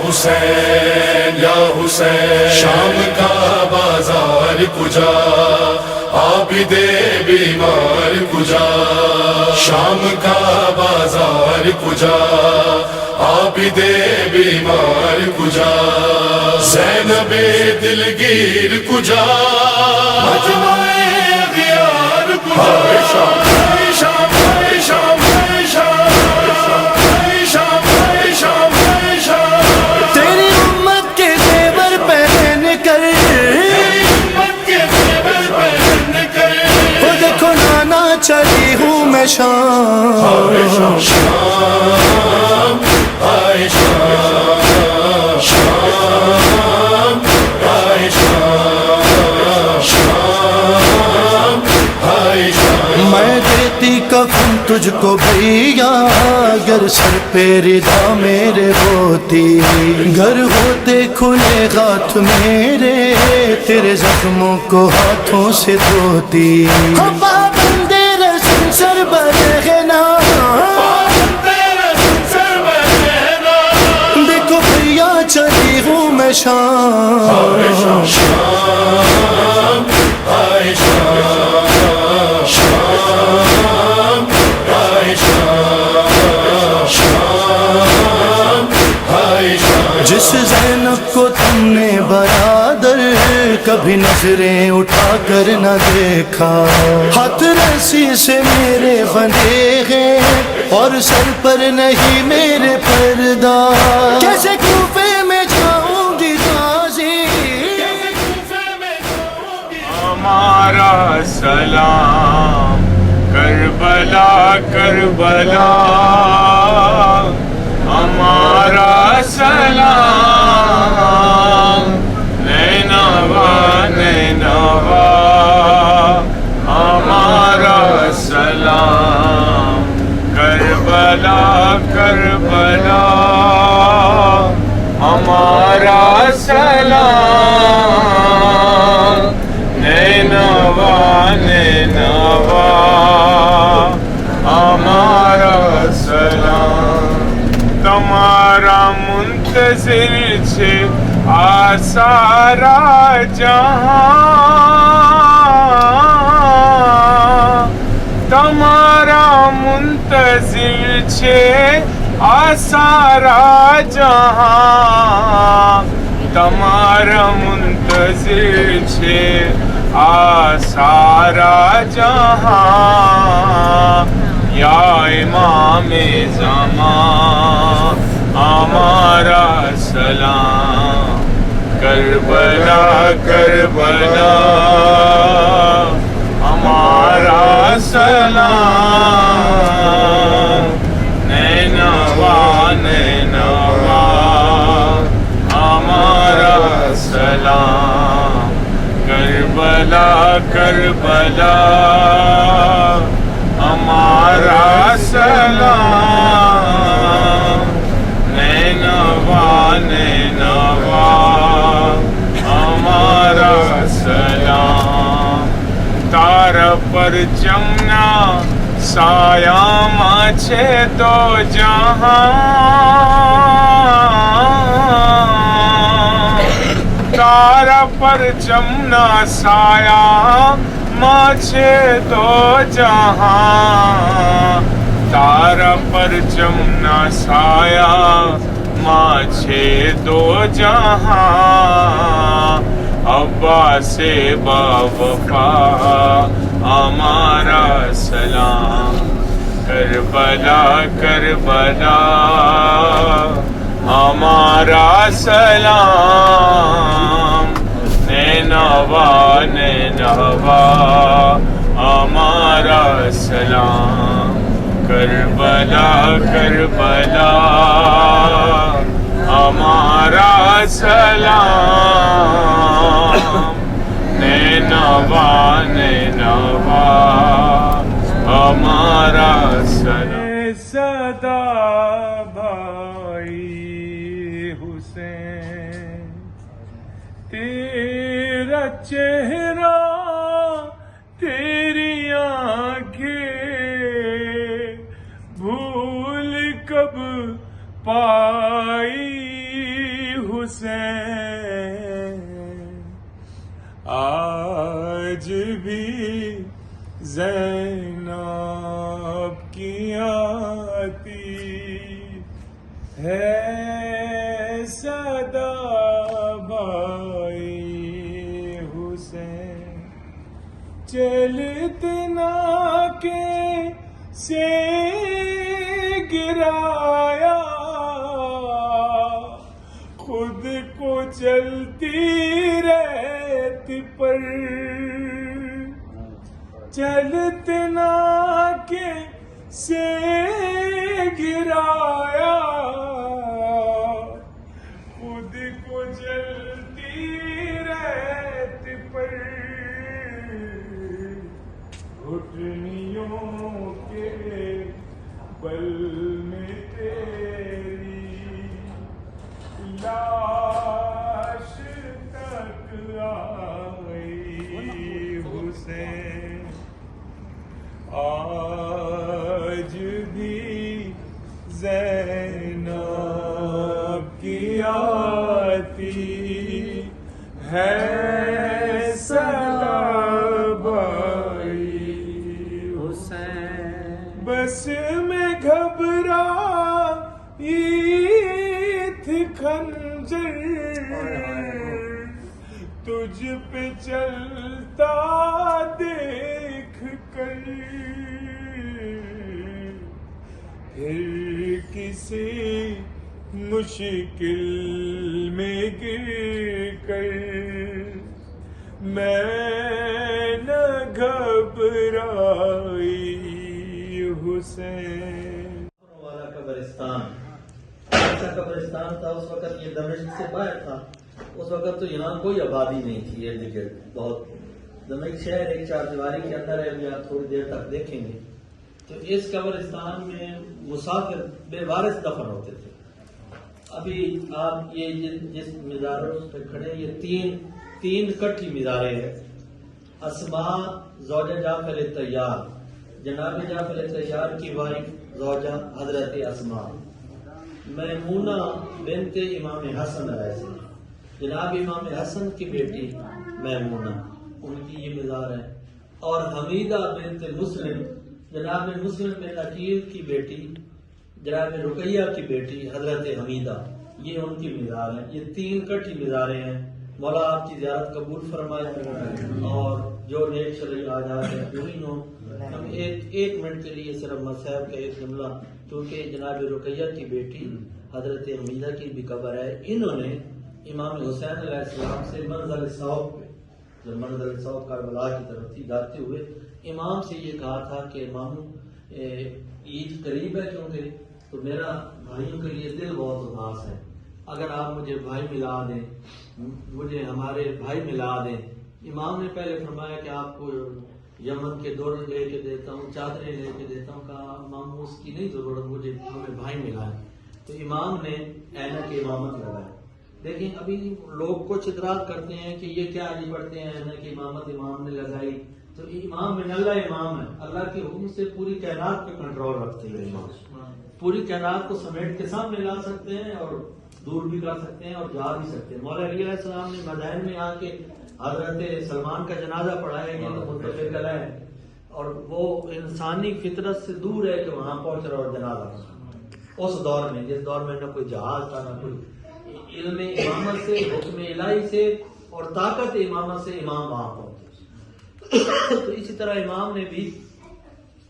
حسین یا حسین، شام کا بازار کجا، عابد بیمار کجا، شام کا بازار کجا، عابد بیمار کجا، زینب دلگیر کجا، مجمع اغیار کجا، چلی ہوں میں شام، شام آئے شام، شام آئے شام، شام آئے شام، میں دیتی کفن تجھ کو بھیا اگر سر پہ ردا میرے ہوتی، گھر ہوتے کھلے ہاتھ میرے تیرے زخموں کو ہاتھوں سے دھوتی، سر برہنا دیکھو بھیا چلی ہوں میں شام، شام آئے شام، شام آئے شام، شام آئے شام، جس زینب کو تم نے برادر کبھی نظریں اٹھا کر نہ دیکھا، ہاتھ رسی سے میرے بندھے ہیں اور سر پر نہیں میرے پردہ، کیسے کوفے میں جاؤں گی تازی، ہمارا سلام کربلا کربلا، ہمارا سلام نینوا نینوا، ہمارا سلام کربلا کربلا، ہمارا سلام نینوا نینوا، ہمارا سلام تمہارا منتظر چھے آ سارا جہاں، تمہارا منتظر چھے آ سارا جہاں، تمہارا منتظر چھے آ سارا جہاں، یا امام زمان ہمارا سلام کربلا کربلا، ہمارا سلام نینوا نینوا، ہمارا سلام کربلا کربلا، ہمارا سلام نینوا نینوا، ہمارا سلام تارا پر جمنا سایہ ماچھے دو جہاں، تارا پر جمنا سایہ ماچھے دو جہاں، تارا پر جمنا سایہ ماچھے دو جہاں، ابا سے با وفا ہمارا سلام کربلا کربلا، ہمارا سلام نینوا نینوا، ہمارا سلام کربلا کربلا، ہمارا سلام نینوا نینوا، ہمارا سلام صدا بھائی حسین، تیرا چہرہ تیری آنکھیں بھول کب پائی، حسین آج بھی زینب کی آتی ہے صدا بھائی حسین چلتنا کے سے گرایا خود کو چلتی رہتی پر چلتنا کے سے گرایا خود کو چلتی رہتی پر گھٹنیوں کے بل میں تیری لاش تک آئی حسین آج بھی زینب کی آتی ہے صدا بھائی حسین بس میں گھبرائی تھی خنجر تجھ پہ چلتا دیکھ کر پھر کسی مشکل میں گر کر میں نہ گھبرائی حسین والا قبرستان ایسا قبرستان تھا اس وقت، یہ دمشق سے باہر تھا اس وقت، تو یہاں کوئی آبادی نہیں تھی ارد گرد بہت. دمشق شہر ایک چار دیواری کے اندر ہے، ابھی آپ تھوڑی دیر تک دیکھیں گے. تو اس قبرستان میں مسافر بے وارث دفن ہوتے تھے. ابھی آپ یہ جس مزاروں پہ کھڑے ہیں، یہ تین کٹھی مزاریں ہیں. اسماء زوجہ جعفر طیار، جناب جعفر طیار کی وائف زوجہ حضرت اسماء، میمونہ بنت امام حسن علیہ السلام، جناب امام حسن کی بیٹی میمونہ، ان کی یہ مزار ہے. اور حمیدہ بنت مسلم، جناب مسلم بن عقیل کی بیٹی، جناب رقیہ کی بیٹی حضرت حمیدہ، یہ ان کی مزار ہے. یہ تین کٹھی مزاریں ہیں. مولا آپ کی زیارت قبول فرمائے اور جو نیک شرعی حاجات ہیں پوری ہوں. ہم ایک منٹ کے لیے صرف مصحف کا ایک جملہ، کیونکہ جناب رقیہ کی بیٹی حضرت حمیدہ کی بھی قبر ہے. انہوں نے امام حسین علیہ السلام سے منزل صوب پہ، جب منزل صوب کربلا کی طرف تھی، جاتے ہوئے امام سے یہ کہا تھا کہ امام عید قریب ہے کیونکہ، تو میرا بھائیوں کے لیے دل بہت اداس ہے، اگر آپ مجھے بھائی ملا دیں، مجھے ہمارے بھائی ملا دیں. امام نے پہلے فرمایا کہ آپ کو یمن کے دور لے کے دیتا ہوں، چادریں لے کے دیتا ہوں. کہا امام اس کی نہیں ضرورت، مجھے ہمیں بھائی ملائیں. تو امام نے اینک امامت لگایا. دیکھیں ابھی لوگ کچھ اعتراض کرتے ہیں کہ یہ کیا عجیب پڑھتے ہیں اینک امامت امام نے لگائی. تو امام من اللہ امام ہے، اللہ کے حکم سے پوری کائنات پہ کنٹرول رکھتے ہیں. امام پوری کائنات کو سمیٹ کے سامنے لا سکتے ہیں اور دور بھی کر سکتے ہیں اور جا بھی سکتے ہیں. مولا علی علیہ السلام نے مدائن میں آ کے حضرت سلمان کا جنازہ پڑھایا گیا تو متفق علیہ ہے، اور وہ انسانی فطرت سے دور ہے کہ وہاں پہنچ رہا اور جنازہ اس دور میں، جس دور میں نہ کوئی جہاز تھا، نہ کوئی علم امامت سے، حکم الہی سے اور طاقت امامت سے امام وہاں پہنچے. تو اسی طرح امام نے بھی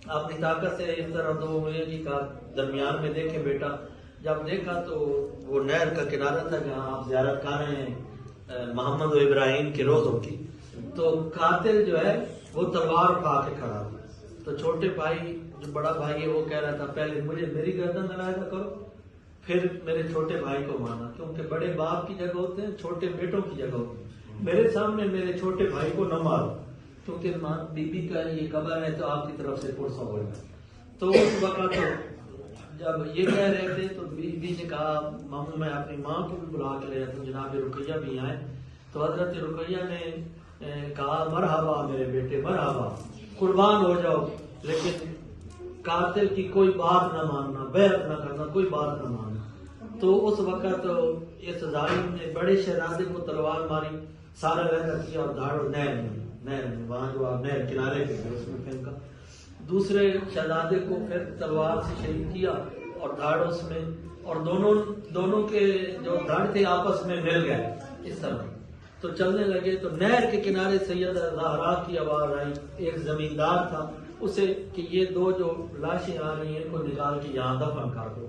اپنی طاقت سے اس طرح دو انگلیوں کی درمیان میں دیکھے بیٹا، جب دیکھا تو وہ نہر کا کنارہ تھا جہاں آپ زیارت کر رہے ہیں محمد و ابراہیم کے روزوں کی. تو قاتل جو ہے وہ تلوار اٹھا کے کھڑا تھا. تو چھوٹے بھائی جو بڑا بھائی ہے وہ کہہ رہا تھا پہلے مجھے میری گردن علیحدہ کرو پھر میرے چھوٹے بھائی کو مارنا، کیونکہ بڑے باپ کی جگہ ہوتے ہیں، چھوٹے بیٹوں کی جگہ ہوتے ہیں. میرے سامنے میرے چھوٹے بھائی کو نہ مارو، کیونکہ بی بی کا یہ قبر ہے تو آپ کی طرف سے پرسہ ہوگا. تو اس وقت جب یہ کہہ رہے تھے تو بی بی نے کہا ماموں میں اپنی ماں کو بھی بلا کے لے جاتا ہوں، جناب رقیہ بھی آئے. تو حضرت رقیہ نے کہا مرحبا میرے بیٹے مرحبا، قربان ہو جاؤ، لیکن قاتل کی کوئی بات نہ ماننا، بیعت نہ کرنا، کوئی بات نہ ماننا. تو اس وقت اس ظالم نے بڑے شہزادے کو تلوار ماری، سارا لہر کیا اور دھاڑو نہر میں وہاں جو آپ نہر کنارے پہ تھے اس میں پھینکا. دوسرے شہزادے کو پھر تلوار سے شہید کیا اور دھاڑوس میں، اور دونوں کے جو دھڑ تھے آپس میں مل گئے اس طرح. تو چلنے لگے تو نہر کے کنارے سیدہ زہرا کی آواز آئی. ایک زمیندار تھا اسے کہ یہ دو جو لاشیں آ رہی ہیں ان کو نکال کے یہاں دفن کر دو.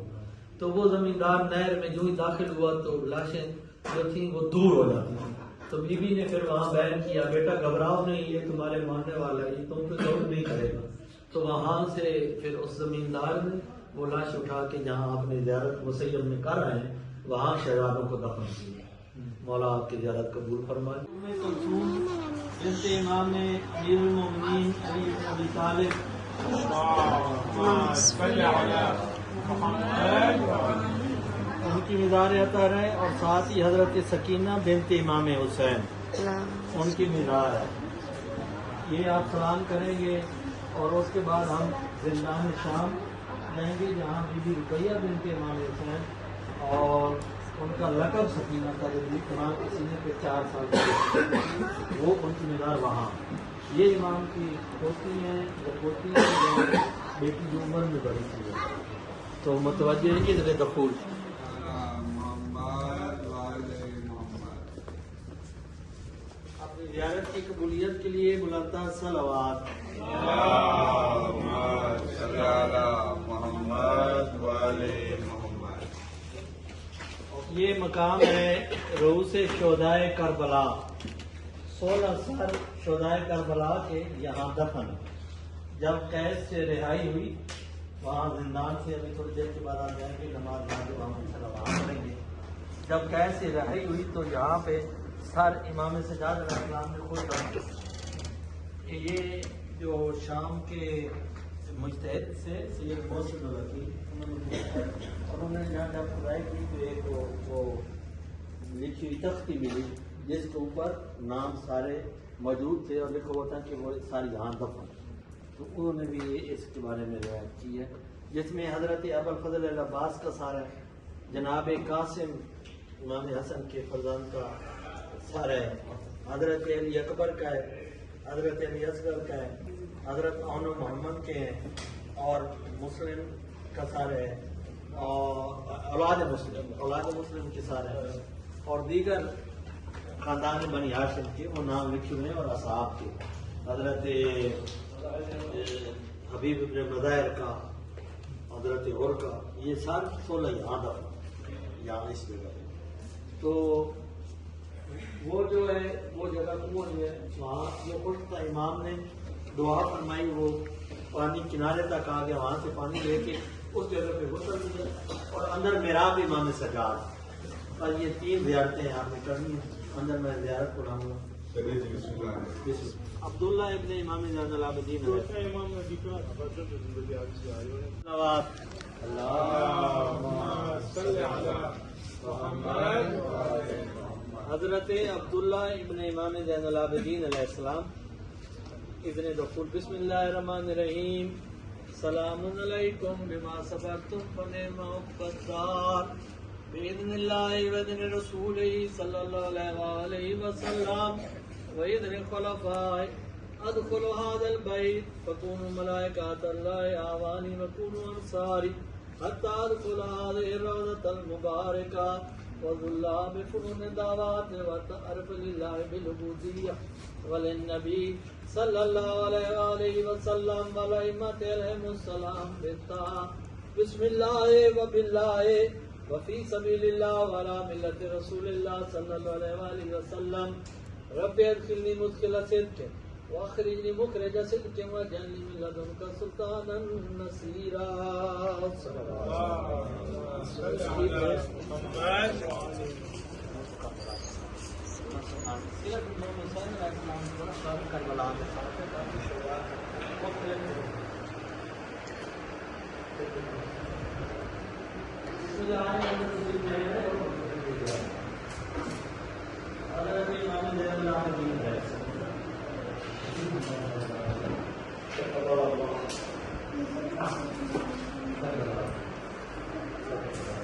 تو وہ زمیندار نہر میں جو ہی داخل ہوا تو لاشیں جو تھیں وہ دور ہو جاتی تھیں. تو بی بی نے پھر وہاں بیان کیا بیٹا گھبراؤ نہیں، یہ تمہارے ماننے والا ہے، یہ تم پہ ظلم نہیں کرے گا. تو وہاں سے پھر اس زمیندار نے وہ لاش اٹھا کے جہاں آپ نے زیارت مسیب میں کر رہے ہیں وہاں شہزادوں کو دفن کیا. مولا آپ کی زیارت قبول فرمائے. کلثوم بنت امام امیر المومنین علی بن ابی طالب ان کی مزار عطا رہے، اور ساتھ ہی حضرت سکینہ بنت امام حسین ان کی مزار ہے. یہ آپ سلام کریں گے اور اس کے بعد ہم زندان شام جائیں گے جہاں بی بی رقیہ بنت امام حسین اور ان کا لقب سکینہ تھا جو امام کے سینے پہ 4 سال کا وہ ان کی مزار وہاں. یہ امام کی پوتی ہیں جو پوتی ہے بیٹی جو عمر میں بڑی تھی. تو متوجہ ہے کہ ادھر دخول اپنی زیارت کی قبولیت کے لیے بلندہ صلوات. یہ مقام ہے رؤوس شہدائے کربلا. 16 سر شہدائے کربلا کے یہاں دفن. جب قید سے رہائی ہوئی وہاں زندان سے ابھی تھوڑی دیر کے بعد آ جائیں گے نماز کے وہاں وہاں کریں گے. جب قید سے رہائی ہوئی تو یہاں پہ سر امام سجاد علیہ السلام نے خود رکھا. یہ جو شام کے مجتہد سے سید محسن الوکیل انہوں نے جب کھدائی کی تو ایک وہ لکھی ہوئی تختی ملی جس کے اوپر نام سارے موجود تھے اور لکھا ہوا تھا کہ وہ سارے یہاں دفن. تو انہوں نے بھی اس کے بارے میں روایت کی ہے جس میں حضرت ابوالفضل العباس کا سارا ہے، جناب قاسم امام حسن کے فرزند کا سارا ہے، حضرت علی اکبر کا ہے، حضرت علی اصغر کا ہے، حضرت عون محمد کے ہیں، اور مسلم کا سارا ہے، اور اولاد مسلم کے سارے ہیں، اور دیگر خاندان بنی ہاشم کے وہ نام لکھے ہوئے ہیں، اور اصحاب کے حضرت حبیب ابن مظاہر کا، حضرت غور کا، یہ سارے 16 یہاں دفن یہاں اس جگہ. تو وہ جو ہے وہ جگہ کنواں ہے وہاں یہ اٹھتا امام نے دعا فرمائی، وہ پانی کنارے تک آ گیا، وہاں سے پانی لے کے اس جگہ پہ غسل دیا، اور اندر محراب امام سجاد. اور یہ 3 زیارتیں آپ نے کرنی ہیں. اندر میں زیارت پڑھاؤں گا. عبداللہ ابن امام زین العابدین حضرت عبداللہ ابن امام زین العابدین علیہ السلام. اذن دخول. بسم اللہ الرحمن الرحیم. سلام علیکم بما صبرتم فنعم عقبی الدار بإذن اللہ وإذن رسولہ صلی اللہ علیہ وآلہ وسلم وإذن خلفائے. ادخلوا هذا البيت فكونوا ملائكة الله آواني وكونوا أنصاري حتى ادخل هذه الروضة المباركة وظلها بفنون الدعوات وتعرف لله بالعبودية وللنبي صلى الله عليه وآله وسلم والأئمة عليهم السلام بالطاعة. بسم الله وبالله وفي سبيل الله وعلى ملة رسول الله صلى الله عليه وآله وسلم. رب ادخلني مدخل صدق واخرجني مخرج صدق واجعلني من لدنك سلطانا نصيرا.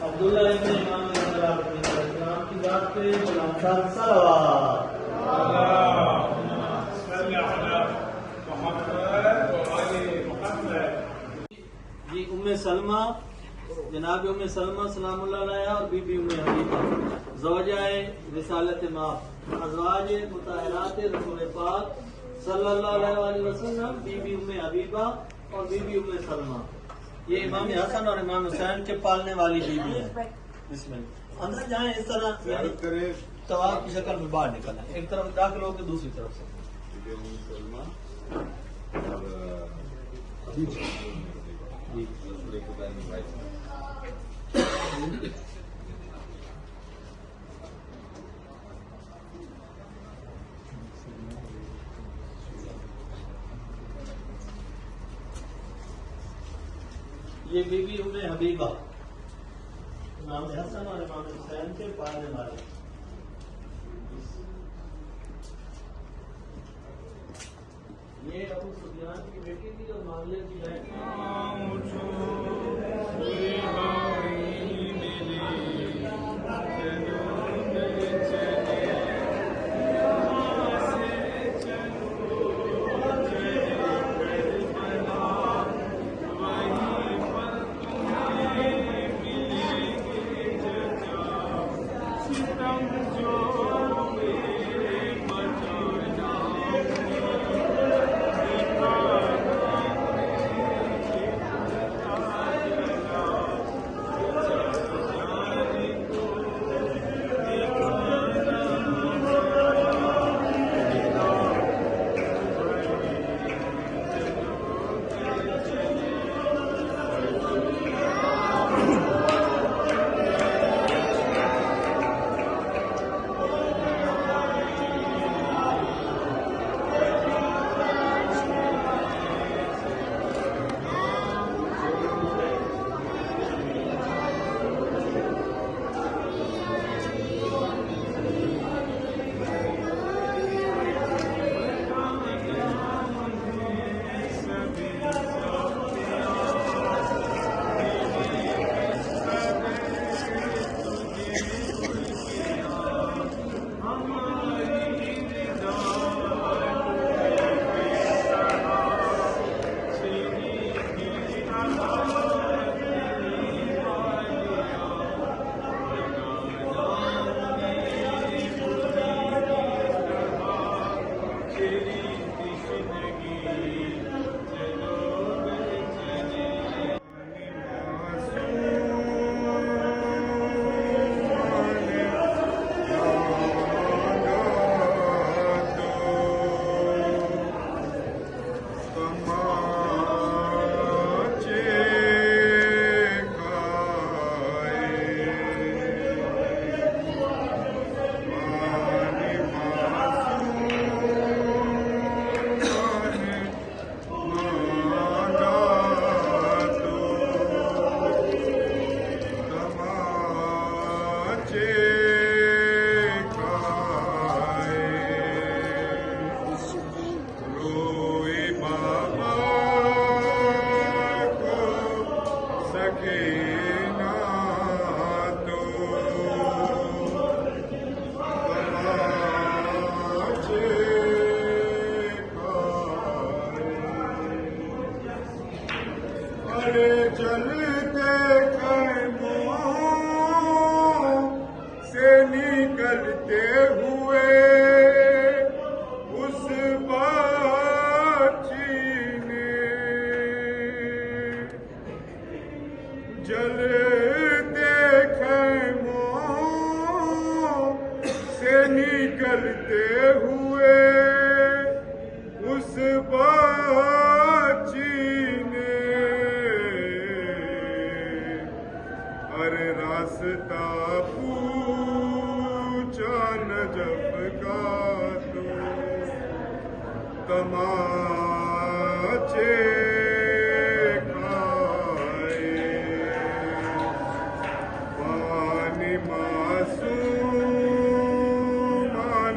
عبداللہ ابن امام بلندتر صلوات. صل على محمد وآل محمد. جی ام سلمہ، جناب ام سلمہ سلام اللہ علیہ اور بی بی ام حبیبہ زوجہ رسالت ماں، ازواج مطہرات رسول پاک صلی اللہ علیہ وآلہ وسلم، بی بی ام حبیبہ اور بی بی ام سلمہ. یہ امام حسن اور امام حسین کے پالنے والی بی بی ہے. بسم اللہ. اندر جائیں اس طرح یعنی طواف کی شکل میں باہر نکلنا ہے، ایک طرف داخل ہو کے دوسری طرف سے. یہ بی بی ام حبیبہ امام حسن اور امام حسین کے پالنے والے. یہ ابو سفیان کی بیٹی تھی اور معاویہ کی بیٹی. چلتے خیموں سے نکلتے ہوئے اس باچی نے جلتے خیموں سے نکلتے ہوئے اس باچی راستہ پوچھا نجف کا تو تماچے کھائے پانی معصوم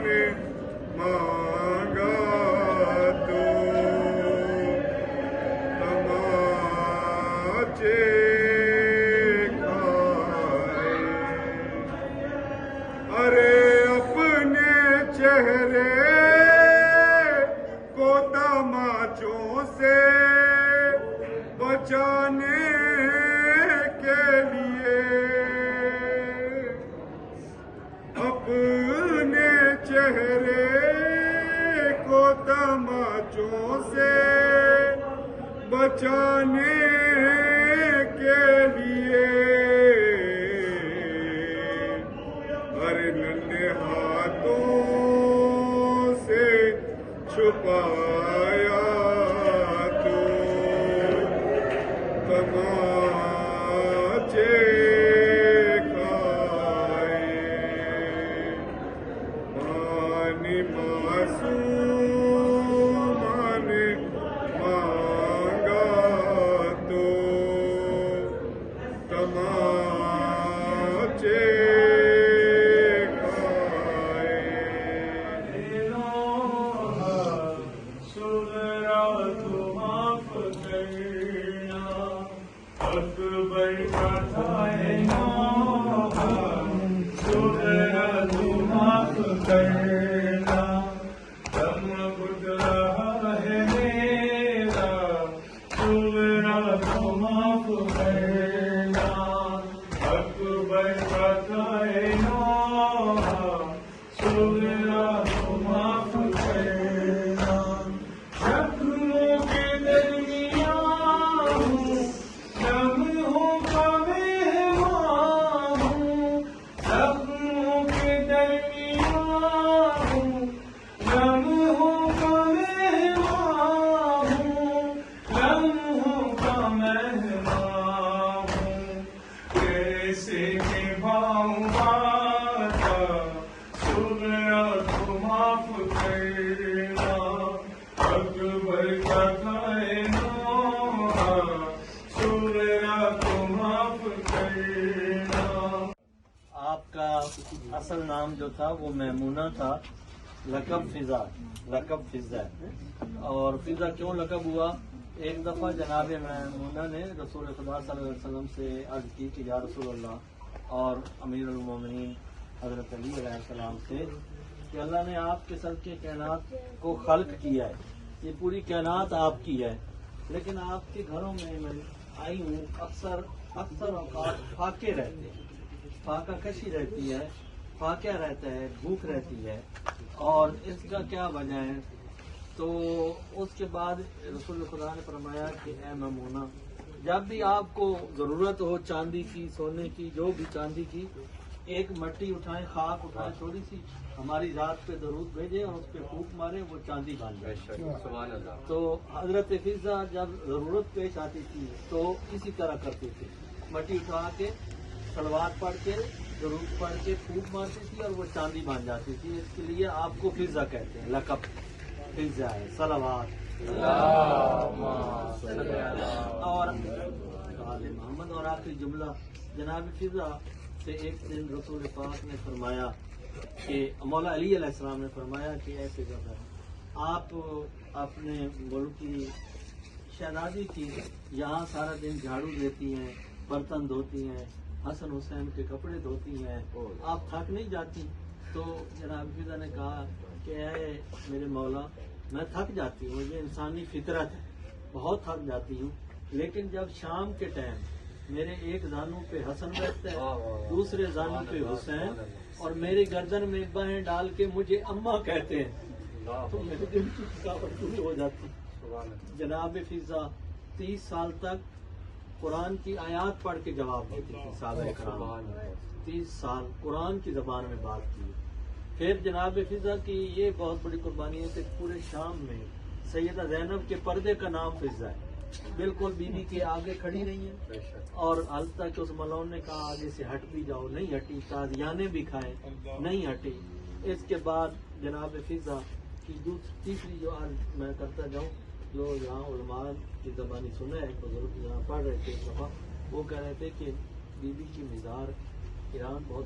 نے مانگا تو تماچے ارے چہرے کو تماچوں سے بچانے کے لیے اپنے چہرے کو تماچوں سے بچانے کے لیے ہر ننھے ہاتھوں سے چھپایا تو تماچے کھائے پانی معصوم نے مانگا تو تماچے آپ کا اصل نام جو تھا وہ میمونہ تھا، لقب فضا، لقب فضا. اور فضا کیوں لقب ہوا؟ ایک دفعہ جناب میمونہ نے رسول خدا صلی اللہ علیہ وسلم سے عرض کی کہ یا رسول اللہ، اور امیر المومنین حضرت علی علیہ السلام سے، کہ اللہ نے آپ کے سر کے کائنات کو خلق کیا ہے، یہ پوری کائنات آپ کی ہے، لیکن آپ کے گھروں میں آئی ہوں اکثر اوقات فاقے رہتے ہیں، فاقہ کشی رہتی ہے، فاقہ رہتا ہے، بھوک رہتی ہے، اور اس کا کیا وجہ ہے؟ تو اس کے بعد رسول خدا نے فرمایا کہ اے میمونہ، جب بھی آپ کو ضرورت ہو چاندی کی، سونے کی، جو بھی چاندی کی، ایک مٹی اٹھائیں، خاک اٹھائیں تھوڑی سی، ہماری ذات پہ درود بھیجیں اور اس پہ پھونک ماریں، وہ چاندی بن جائے. تو حضرت فضا جب ضرورت پیش آتی تھی تو اسی طرح کرتی تھی، مٹی اٹھا کے صلوات پڑھ کے درود پڑھ کے پھونک مارتی تھی اور وہ چاندی بن جاتی تھی. اس کے لیے آپ کو فضا کہتے ہیں، لقب فضا ہے. صلوات اور آل محمد. اور آخری جملہ جناب فضا سے ایک دن رسول پاک نے فرمایا کہ مولا علی علیہ السلام نے فرمایا کہ ایسے فضا آپ اپنے ملک کی شہزادی کی یہاں سارا دن جھاڑو دیتی ہیں، برتن دھوتی ہیں، حسن حسین کے کپڑے دھوتی ہیں، آپ تھک نہیں جاتی؟ تو جناب فضا نے کہا کہ اے میرے مولا، میں تھک جاتی ہوں، یہ انسانی فطرت ہے، بہت تھک جاتی ہوں، لیکن جب شام کے ٹائم میرے ایک زانو پہ حسن بیٹھتا ہے، دوسرے زانو پہ حسین، اور میری گردن میں باہیں ڈال کے مجھے اماں کہتے ہیں، تو میرے دل کی تھکاوٹ پوری ہو جاتی. جناب فضا 30 سال تک قرآن کی آیات پڑھ کے جواب دیتی تھی. صحابہ کرام 30 سال قرآن کی زبان میں بات کی. پھر جناب فضا کی یہ بہت بڑی قربانی ہے کہ پورے شام میں سیدہ زینب کے پردے کا نام فضا ہے. بالکل بی بی کے آگے کھڑی رہی ہیں، اور حالتا کہ اس ملون نے کہا آگے سے ہٹ بھی جاؤ، نہیں ہٹی. تازیانے بھی کھائے، نہیں ہٹی. اس کے بعد جناب فضا کی تیسری جو آج میں کرتا جاؤں، جو یہاں علماء کی زبانی سنا ہے، بزرگ یہاں پڑھ رہے تھے ایک دفعہ، وہ کہہ رہے تھے کہ بی بی کی مزار ایران بہت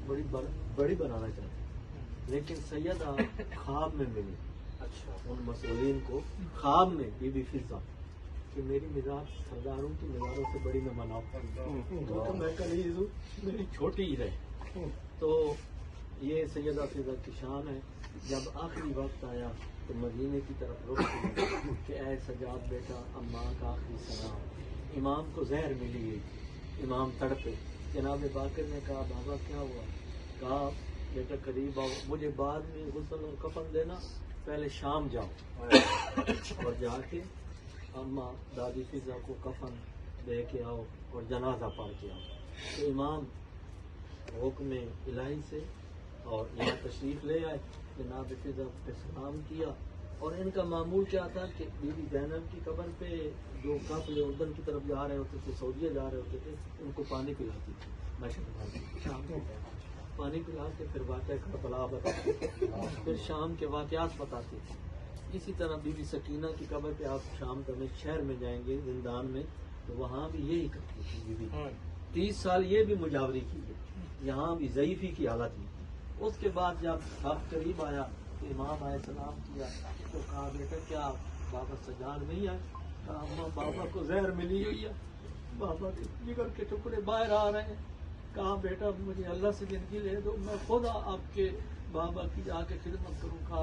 بڑی بنانا چاہتے، لیکن سیدہ خواب میں ملی. اچھا، ان مسئولین کو خواب میں بی بی فضا کہ میری مزار سرداروں کی مزاروں سے بڑی میں مناؤں، تو میں کنیز ہوں، میری چھوٹی ہی رہے. تو یہ سیدہ فضا کی شان ہے. جب آخری وقت آیا تو مدینے کی طرف رخ کیا کہ اے سجاد بیٹا اماں کا آخری سلام. امام کو زہر ملی ہے, امام تڑپے. جناب باقر نے کہا بابا کیا ہوا؟ کہا بیٹا قریب آؤ, مجھے بعد میں غسل اور کفن دینا, پہلے شام جاؤ اور جا کے اماں دادی فضا کو کفن دے کے آؤ اور جنازہ پڑھ کے آؤ. تو امام حکم الہی سے اور یہاں تشریف لے آئے, جناب فضا پہ سلام کیا. اور ان کا معمول کیا تھا کہ بی بی زینب کی قبر پہ جو قافلے اردن کی طرف جا رہے ہوتے تھے, سعودیہ جا رہے ہوتے تھے, ان کو پانی پلاتی تھی. شام کو پانی پلا کے پھر واقعہ کربلا بتاتے, پھر شام کے واقعات بتاتے تھے. اسی طرح بی بی سکینہ کی قبر پہ آپ شام دمشق شہر میں جائیں گے زندان میں, تو وہاں بھی یہی کرتی تھی بی بی. 30 سال یہ بھی مجاوری کی ہے, یہاں بھی ضعیفی کی حالت میں. اس کے بعد جب وقت قریب آیا تو امام آئے سلام کیا تو کہا بیٹا کیا بابا سجاد نہیں آئے؟ کہا اماں بابا کو زہر ملی ہوئی ہے, بابا کے جگر کے ٹکڑے باہر آ رہے ہیں. کہا بیٹا مجھے اللہ سے زندگی لے دو, میں خود آپ کے بابا کی جا کے خدمت کروں. کہا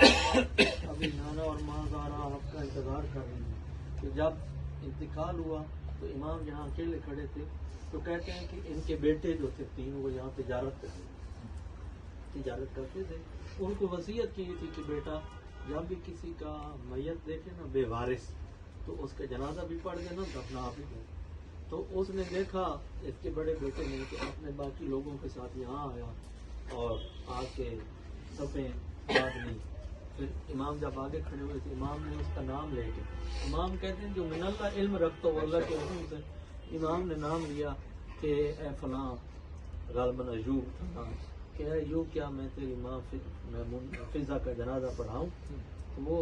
ابھی نانا اور ماں زارا آپ کا انتظار کر رہی ہیں. تو جب انتقال ہوا تو امام یہاں اکیلے کھڑے تھے, تو کہتے ہیں کہ ان کے بیٹے جو تھے 3 وہ یہاں تجارت کرتے تھے. ان کو وصیت کی تھی کہ بیٹا جب بھی کسی کا میت دیکھے نا بے وارث, تو اس کا جنازہ بھی پڑھ دینا, دفنا آپ ہی دیں. تو اس نے دیکھا اس کے بڑے بیٹے نے کہ اپنے باقی لوگوں کے ساتھ یہاں آیا اور آ کے صفیں آدمی. پھر امام جب آگے کھڑے ہوئے تھے, امام نے اس کا نام لے کے, امام کہتے ہیں جو من اللہ علم رکھتا ہو اللہ کے حکم سے, امام نے نام لیا کہ اے فلاں غالباً ایوب تھا, کہ اے ایوب کیا میں تیری ماں فضا کا جنازہ پڑھاؤں؟ تو وہ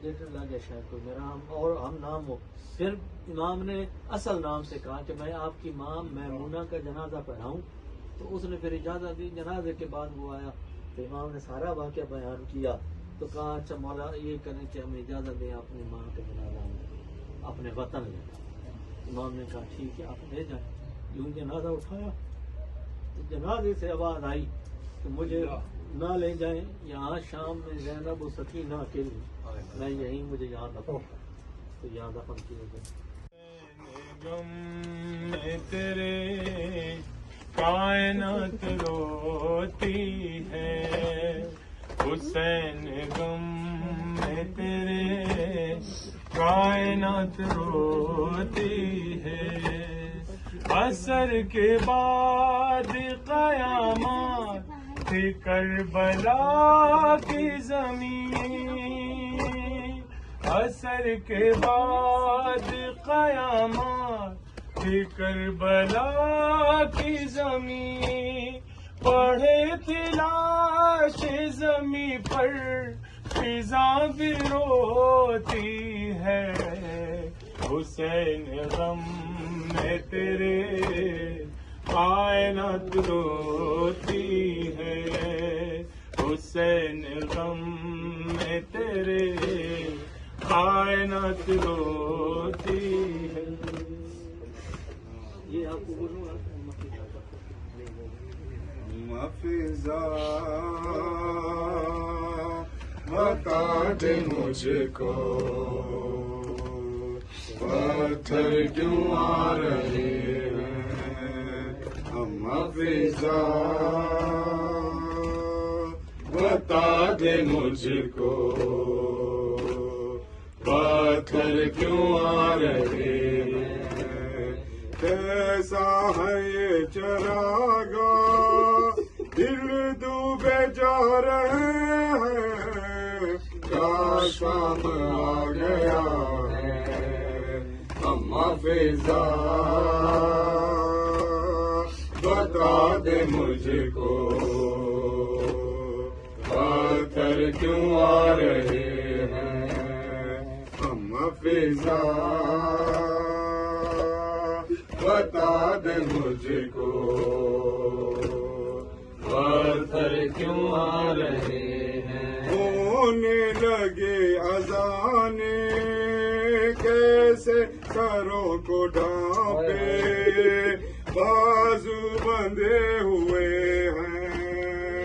دیکھنے لگے شاید کوئی میرا ہم نام ہو. پھر امام نے اصل نام سے کہا کہ میں آپ کی ماں میمونہ کا جنازہ پڑھاؤں. تو اس نے پھر اجازت دی. جنازے کے بعد وہ آیا تو امام نے سارا واقعہ بیان کیا. تو کہا اچھا مولا یہ کریں کہ ہمیں اجازت دیں اپنی ماں کا جنازہ اپنے وطن لے. امام نے کہا ٹھیک ہے آپ لے جائیں. یوں جنازہ اٹھایا تو جنازے سے آواز آئی کہ مجھے نہ لے جائیں, یہاں شام میں زینب و سکینہ اکیلی, میں یہیں مجھے یہاں دفن, تو یہاں دفن کیے گئے. غم میں تیرے کائنات روتی ہے, حسین غم میں تیرے کائنات روتی ہے. عصر کے بعد قیامت تھی کربلا کی زمین, عصر کے بعد قیامت تھی کربلا کی زمین. پڑھے تھی لاش زمین پر فضا بھی روتی ہے. حسین غم میں تیرے کائنات روتی ہے. حسین غم میں تیرے کائنات روتی ہے. یہ آپ کو بولوں فضا بتا دے مجھ کو پتھر کیوں آ رہے ہیں. ہم فضا بتا دے مجھ کو پتھر کیوں آ رہے ہیں. کیسا ہے یہ چراغا دل ڈوبے جا رہے ہیں. کیا شام آ گیا ہے. ہم فضا بتا دے مجھ کو پتھر کیوں آ رہے ہیں. ہم فضا بتا دے مجھ کو پتھر کیوں آ رہے ہیں. ہونے لگے اذانے کیسے سروں کو ڈھانپے, بازو بندھے ہوئے ہیں.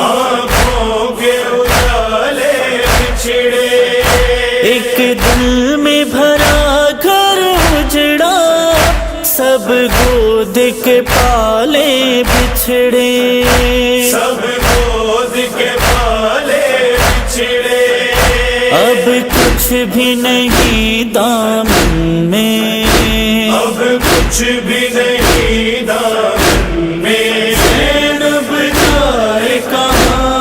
آنکھوں کے اجالے بچھڑے ایک دل میں بھرا گھر اجڑا سب گود کے پالے بچھڑے سب گود کے پالے بچھڑے اب کچھ بھی نہیں دامن میں اب کچھ بھی نہیں دامن میں زینب جائے کہاں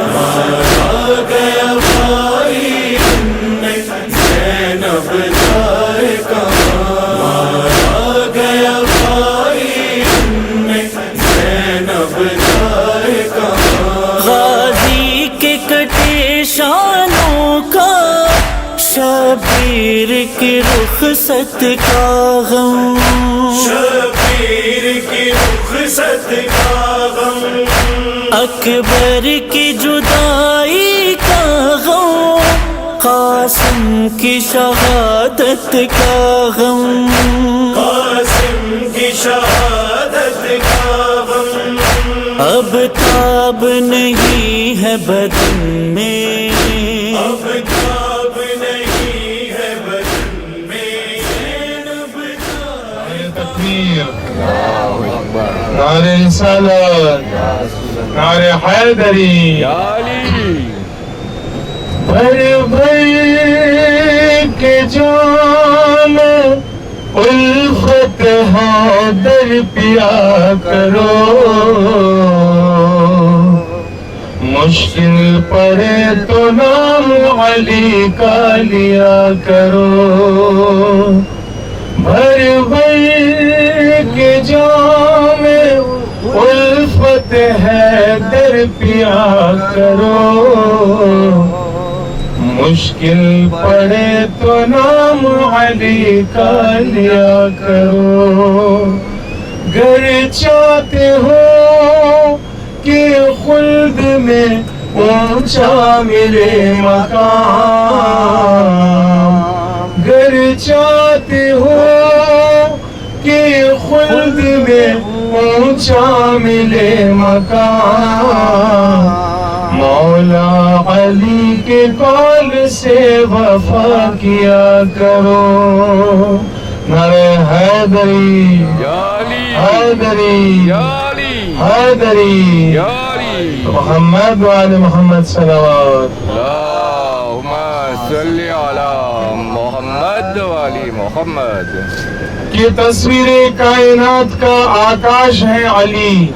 مارا گیا بھائی نے زینب جائے کہاں مارا گیا بھائی نے زینب جائے کہاں غازی کے کٹے شانوں کا شبیر کی رخصت کا غم شبیر کی رخصت کا غم اکبر کی جدائی کا غم قاسم کی شہادت کا غم قاسم کی شہادت کا غم اب تاب نہیں ہے بدن میں اب تاب نہیں ہے بدن میں زینب جائے تکبیر نعرہ رسالت نعرہ حیدری بھر بھر کے جام الفت حیدر پیا کرو مشکل پڑے تو نام علی کا لیا کرو بھر بھر کے جام الفت حیدر پیا کرو مشکل پڑے تو نام علی کا لیا کرو گر چاہتے ہو کہ خلد میں اونچا ملے مقام گر چاہتے ہو کہ خلد میں اونچا ملے مقام مولا علی کے قول سے وفا کیا کرو نعرہ حیدری حیدری حیدری محمد وآل محمد صلوات اللہم صلی علی محمد والی محمد یہ تصویر کائنات کا آکاش ہے علی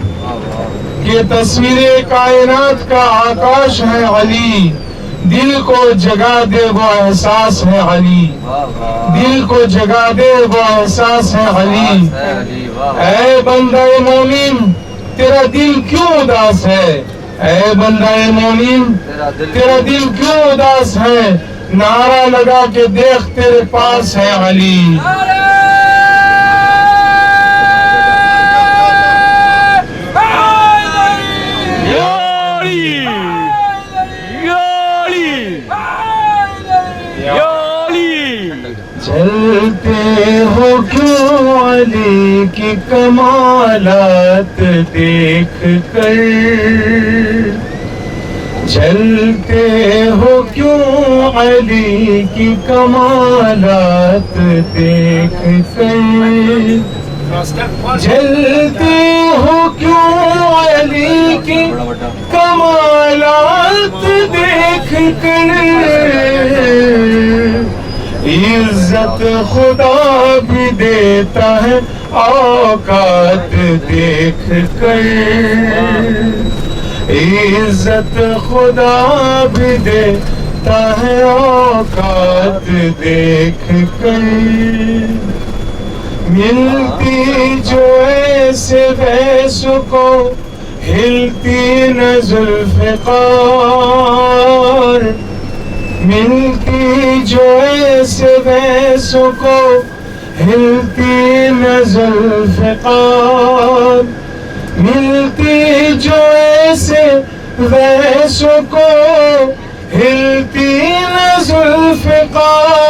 یہ تصویر کائنات کا آکاش ہے علی دل کو جگا دے وہ احساس ہے علی دل کو جگا دے وہ احساس ہے علی اے بندہ مومن تیرا دل کیوں اداس ہے اے بندہ مومن تیرا دل کیوں اداس ہے نعرہ لگا کے دیکھ تیرے پاس ہے علی جلتے ہو کیوں علی کی کمالات دیکھ کر جلتے ہو کیوں علی کی کمالات دیکھ کر جلتے ہو کیوں علی کی کمالات دیکھ کر عزت خدا بھی دیتا ہے اوقات دیکھ کر عزت خدا بھی دیتا ہے اوقات دیکھ کر ملتی جو ایسے ویسوں کو ہلتی نہ ذوالفقار ملتی جو ایسے ویسوں کو ہلتی نہ ذوالفقار ملتی جو ایسے ویسوں کو ہلتی نہ ذوالفقار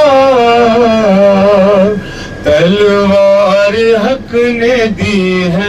تلوار حق نے دی ہے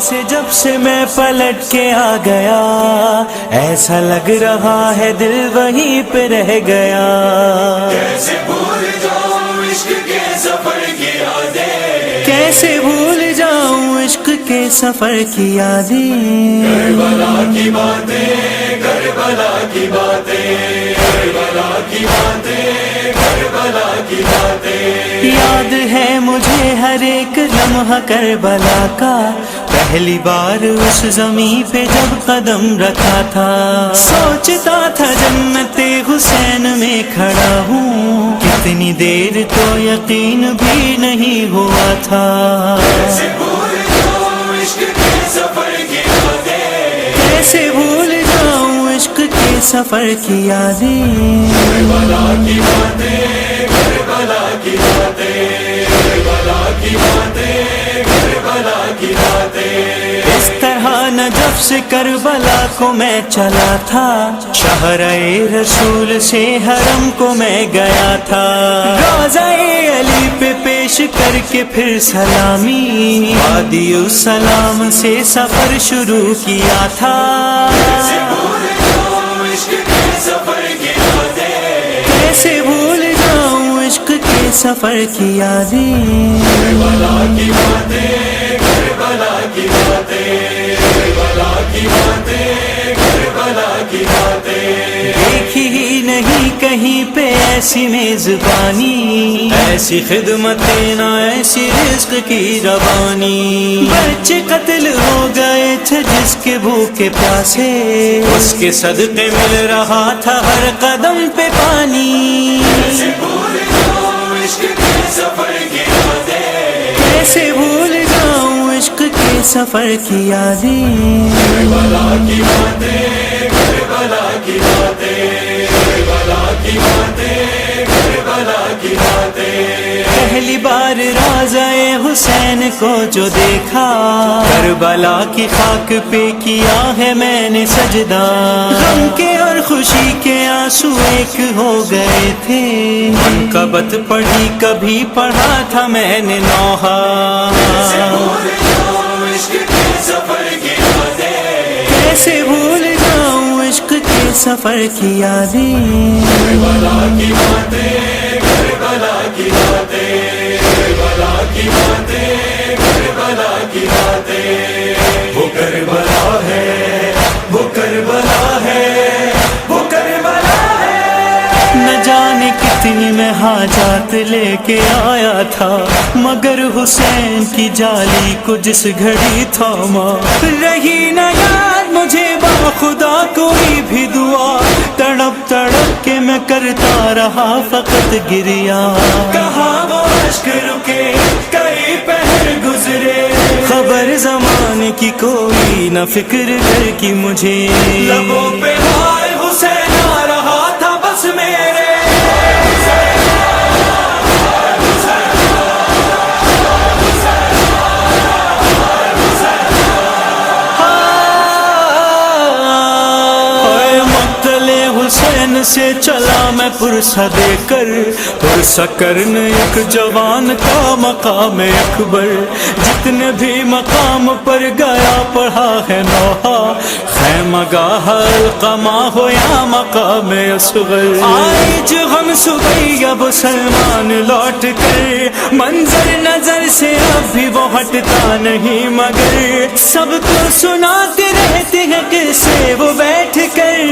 سے جب سے میں پلٹ کے آ گیا، ایسا لگ رہا ہے دل وہیں پہ رہ گیا۔ کیسے بھول جاؤں عشق کے سفر کی یادیں، کیسے بھول جاؤں عشق کے سفر کی یادیں، کربلا کی باتیں، کربلا کی باتیں، کربلا کی باتیں، کربلا کی باتیں۔ یاد ہے مجھے ہر ایک لمحہ کربلا کا، پہلی بار اس زمین پہ جب قدم رکھا تھا، سوچتا تھا جنت حسین میں کھڑا ہوں، کتنی دیر تو یقین بھی نہیں ہوا تھا۔ کیسے بھول جاؤں عشق کے سفر کی یادیں، کیسے بھول جاؤں عشق کے سفر کی یادیں، کربلا کی باتیں، کربلا کی باتیں، کربلا کی باتیں، کربلا کی باتیں۔ اس طرح نجف سے کربلا کو میں چلا تھا، شہرِ رسول سے حرم کو میں گیا تھا، روضہ علی پہ پیش کر کے پھر سلامی، وادی السلام سے سفر شروع کیا تھا۔ کیسے بھول جاؤں عشق کے سفر کی یادیں، کیسے بھول جاؤں عشق کے سفر کی یادیں، کربلا کی باتیں، کربلا کی باتیں، کربلا کی باتیں، کربلا کی باتیں۔ دیکھی ہی نہیں کہیں پہ ایسی میزبانی، ایسی خدمتیں نہ ایسی رزق کی روانی، بچے قتل ہو گئے تھے جس کے بھوکے پیاسے، اس کے صدقے مل رہا تھا ہر قدم پہ پانی۔ کیسے بھول جاؤں عشق کے سفر کی یادیں، کیسے بھول جاؤں عشق کے سفر کی یادیں، کربلا کی باتیں، کربلا کی باتیں، کربلا کی باتیں، کربلا کی باتیں۔ پہلی بار روضہ حسین کو جو دیکھا، کربلا کی خاک پہ کیا ہے میں نے سجدہ، غم کے اور خوشی کے آنسو ایک ہو گئے تھے، منقبت پڑھی کبھی پڑھا تھا میں نے نوحہ۔ کیسے بھول جاؤں عشق کے سفر کی یادیں، کیسے بھول جاؤں عشق کے سفر کی یادیں، کربلا کی باتیں، کربلا کی باتیں، کربلا کی باتیں، کربلا کی باتیں۔ وہ کربلا ہے، وہ کربلا ہے، وہ کربلا ہے۔ نہ جانے کتنی میں حاجات لے کے آیا تھا، مگر حسین کی جالی کو جس گھڑی تھاما، رہی نہ یاد مجھے باخدا کوئی بھی دعا، تڑپ تڑپ کے میں کرتا رہا فقط گریا، کہاں وہ اشک رکے کئی پہر گزرے، خبر زمانے کی کوئی نہ فکر گھر کی مجھے، لبوں پہ ہائے حسین آ رہا تھا بس میرے۔ حسین سے چلا میں پرسہ دے کر، پرسہ کرنے ایک جوان کا مقام اکبر، جتنے بھی مقام پر گیا پڑھا ہے نوحہ، خیمہ گاہ القمہ ہو یا مقام اصغر، آئی جو ہم صبح اب سلمان لوٹ کر، منظر نظر سے اب بھی وہ ہٹتا نہیں، مگر سب کو سناتے رہتے ہیں قصے وہ بیٹھ کر،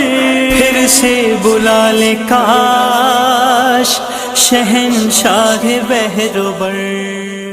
پھر سے بلا لے کاش شہنشاہ بحر و بر۔